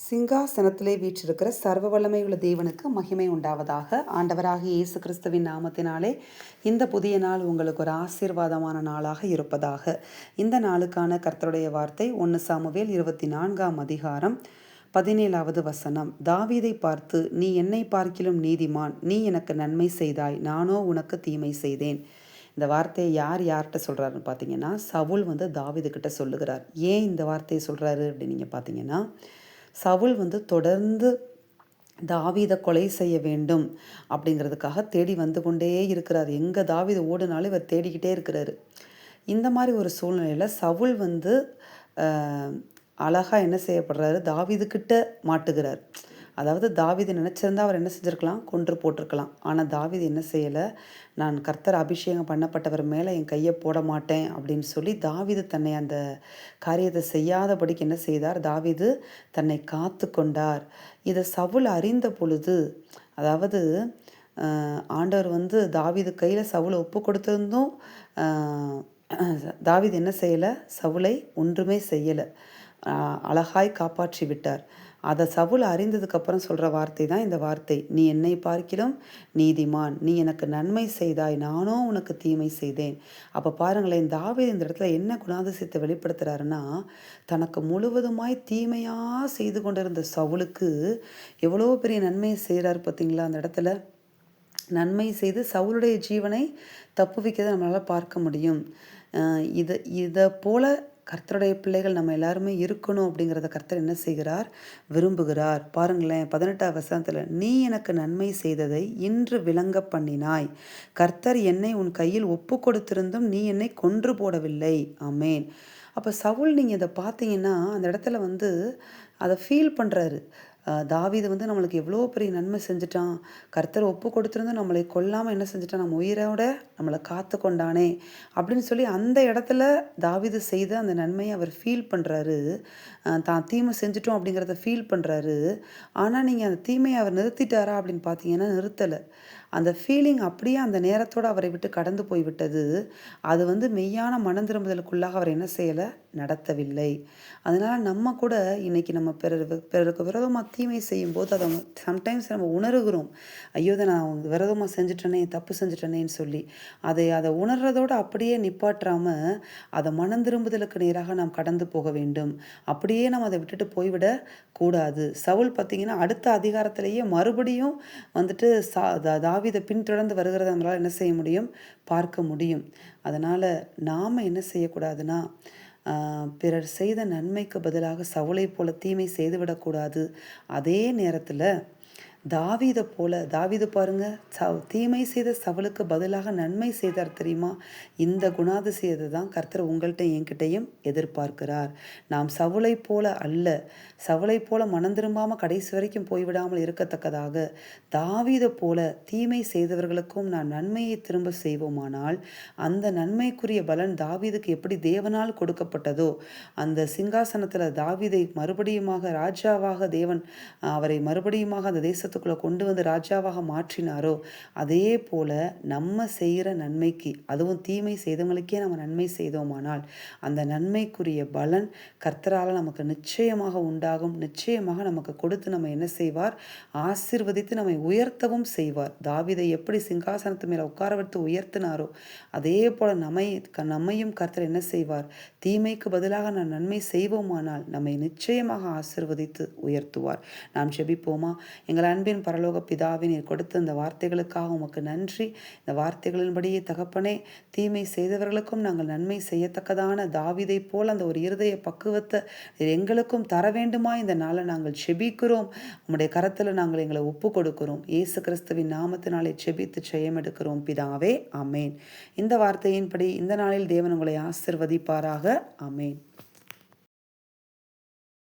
சிங்காசனத்திலே வீற்றிருக்கிற சர்வ வல்லமையுள்ள தேவனுக்கு மகிமை உண்டாவதாக. ஆண்டவராகிய இயேசு கிறிஸ்துவின் நாமத்தினாலே இந்த புதிய நாள் உங்களுக்கு ஒரு ஆசீர்வாதமான நாளாக இருப்பதாக. இந்த நாளுக்கான கர்த்தருடைய வார்த்தை 1 சாமுவேல் 24ஆம் அதிகாரம் 17வது வசனம். தாவீதை பார்த்து, நீ என்னை பார்க்கிலும் நீதிமான், நீ எனக்கு நன்மை செய்தாய், நானோ உனக்கு தீமை செய்தேன். இந்த வார்த்தையை யார்கிட்ட சொல்கிறாருன்னு பார்த்தீங்கன்னா, சவுல் தாவீதுக்கிட்ட சொல்லுகிறார். ஏன் இந்த வார்த்தையை சொல்கிறாரு அப்படின்னு நீங்கள் பார்த்தீங்கன்னா, சவுல் தொடர்ந்து தாவீதை கொலை செய்ய வேண்டும் அப்படிங்கிறதுக்காக தேடி வந்து கொண்டே இருக்கிறார். எங்கே தாவீது ஓடுனாலும் இவர் தேடிக்கிட்டே இருக்கிறாரு. இந்த மாதிரி ஒரு சூழ்நிலையில் சவுல் அழகாக என்ன செய்யப்படுறாரு, தாவீதுக்கிட்ட மாட்டுகிறார். அதாவது தாவீது நினச்சிருந்தா அவர் என்ன செஞ்சுருக்கலாம், கொன்று போட்டிருக்கலாம். ஆனால் தாவீது என்ன செய்யலை, நான் கர்த்தர் அபிஷேகம் பண்ணப்பட்டவர் மேலே என் கையை போட மாட்டேன் அப்படின்னு சொல்லி தாவீது தன்னை அந்த காரியத்தை செய்யாதபடிக்கு என்ன செய்தார், தாவீது தன்னை காத்து கொண்டார். இதை சவுல் அறிந்த பொழுது, அதாவது ஆண்டவர் தாவீது கையில் சவுலை ஒப்பு கொடுத்திருந்தும் தாவீது என்ன செய்யலை, சவுலை ஒன்றுமே செய்யலை, அழகாய் காப்பாற்றி விட்டார். அதை சவுல் அறிந்ததுக்கப்புறம் சொல்கிற வார்த்தை தான் இந்த வார்த்தை. நீ என்னை பார்க்கிலும் நீதிமான், நீ எனக்கு நன்மை செய்தாய், நானோ உனக்கு தீமை செய்தேன். அப்போ பாருங்களேன், தாவீது இந்த இடத்துல என்ன குணாதிசயத்தை வெளிப்படுத்துகிறாருன்னா, தனக்கு முழுவதுமாய் தீமையாக செய்து கொண்டிருந்த சவுலுக்கு எவ்வளோ பெரிய நன்மையை செய்கிறார் பார்த்தீங்களா. அந்த இடத்துல நன்மை செய்து சவுளுடைய ஜீவனை தப்புவிக்கிறதை நம்மளால் பார்க்க முடியும். இதை போல கர்த்தருடைய பிள்ளைகள் நம்ம எல்லாருமே இருக்கணும் அப்படிங்கிறத கர்த்தர் என்ன செய்கிறார், விரும்புகிறார். பாருங்களேன், 18ஆம் வசனத்தில், நீ எனக்கு நன்மை செய்ததை இன்று விளங்க பண்ணினாய், கர்த்தர் என்னை உன் கையில் ஒப்பு கொடுத்திருந்தும் நீ என்னை கொன்று போடவில்லை. ஆமேன். அப்போ சவுல் நீங்கள் இதை பார்த்தீங்கன்னா அந்த இடத்துல அதை ஃபீல் பண்ணுறாரு. தாவீது நம்மளுக்கு எவ்வளோ பெரிய நன்மை செஞ்சுட்டான், கர்த்தர் ஒப்பு கொடுத்துருந்தும் நம்மளை கொல்லாமல் என்ன செஞ்சுட்டான், நம்ம உயிரோட நம்மளை காத்து கொண்டானே அப்படின்னு சொல்லி அந்த இடத்துல தாவீது செய்த அந்த நன்மையை அவர் ஃபீல் பண்ணுறாரு. தான் தீமை செஞ்சிட்டோம் அப்படிங்கிறத ஃபீல் பண்ணுறாரு. ஆனால் நீங்கள் அந்த தீமையை அவர் நிறுத்திட்டாரா அப்படின்னு பார்த்தீங்கன்னா நிறுத்தலை. அந்த ஃபீலிங் அப்படியே அந்த நேரத்தோடு அவரை விட்டு கடந்து போய்விட்டது. அது மெய்யான மனம் திரும்புதலுக்குள்ளாக அவர் என்ன செய்யலை, நடத்தவில்லை. அதனால் நம்ம கூட இன்றைக்கி நம்ம பிறருக்கு விரோதமாக தீமை செய்யும்போது அதை சம்டைம்ஸ் நம்ம உணர்கிறோம். ஐயோ, நான் விரோதமாக செஞ்சுட்டேனே, தப்பு செஞ்சுட்டேனேன்னு சொல்லி அதை உணர்றதோடு அப்படியே நிப்பாட்டாமல் அதை மனம் திரும்புதலுக்கு நேராக நாம் கடந்து போக வேண்டும். அப்படியே நம்ம அதை விட்டுட்டு போய்விட கூடாது. சவுல் பார்த்திங்கன்னா அடுத்த அதிகாரத்திலேயே மறுபடியும் தாவீதை பின்தொடர்ந்து வருகிறத நம்மளால் என்ன செய்ய முடியும், பார்க்க முடியும். அதனால் நாம் என்ன செய்யக்கூடாதுன்னா, பிறர் செய்த நன்மைக்கு பதிலாக சவுளை போல தீமை செய்துவிடக்கூடாது. அதே நேரத்தில் தாவீது பாருங்க, தீமை செய்த சவுலுக்கு பதிலாக நன்மை செய்தார் தெரியுமா. இந்த குணாதிசயத்தை தான் கர்த்தர் உங்கள்கிட்ட என்கிட்டையும் எதிர்பார்க்கிறார். நாம் சவுளை போல அல்ல, சவுளை போல மனம் திரும்பாமல் கடைசி வரைக்கும் போய்விடாமல் இருக்கத்தக்கதாக தாவீதை போல தீமை செய்தவர்களுக்கும் நான் நன்மையை திரும்ப செய்வோமானால் அந்த நன்மைக்குரிய பலன் தாவீதுக்கு எப்படி தேவனால் கொடுக்கப்பட்டதோ, அந்த சிங்காசனத்தில் தாவீதை மறுபடியுமாக ராஜாவாக தேவன் அவரை மறுபடியுமாக அந்த தேசத்துக்குள்ளே கொண்டு வந்து ராஜாவாக மாற்றினாரோ, அதே போல நம்ம செய்கிற நன்மைக்கு, அதுவும் தீமை செய்தவங்களுக்கே நம்ம நன்மை செய்தோமானால் அந்த நன்மைக்குரிய பலன் கர்த்தரால் நமக்கு நிச்சயமாக உண்டாகும். நிச்சயமாக நமக்கு கொடுத்து நம்ம என்ன செய்வார், ஆசீர்வதித்து நம்மை உயர்த்தவும் செய்வார். தாவீதை எப்படி சிங்காசனத்து மேலே உட்கார வைத்து உயர்த்தினாரோ அதே போல நம்மையும் கர்த்தர் என்ன செய்வார், தீமைக்கு பதிலாக நான் நன்மை செய்வோமானால் நம்மை நிச்சயமாக ஆசீர்வதித்து உயர்த்துவார். நாம் ஜெபிப்போமா. எங்கள் அன்பின் பரலோக பிதாவே, நீர் கொடுத்த இந்த வார்த்தைகளுக்காக உமக்கு நன்றி. இந்த வார்த்தைகளின்படியே தகப்பனே, தீமை செய்தவர்களுக்கும் நாங்கள் நன்மை செய்யத்தக்கதான தாவீதை போல் அந்த ஒரு இருதய பக்குவத்தை எங்களுக்கும் தர வேண்டுமா இந்த நாளை நாங்கள் செபிக்கிறோம். உம்முடைய கரத்தில் நாங்கள் எங்களை ஒப்பு கொடுக்கிறோம். இயேசு கிறிஸ்துவின் நாமத்தினாலே செபித்து ஜெயம் எடுக்கிறோம் பிதாவே. ஆமேன். இந்த வார்த்தையின்படி இந்த நாளில் தேவன் உங்களை ஆசிர்வதிப்பாராக. ஆமேன்.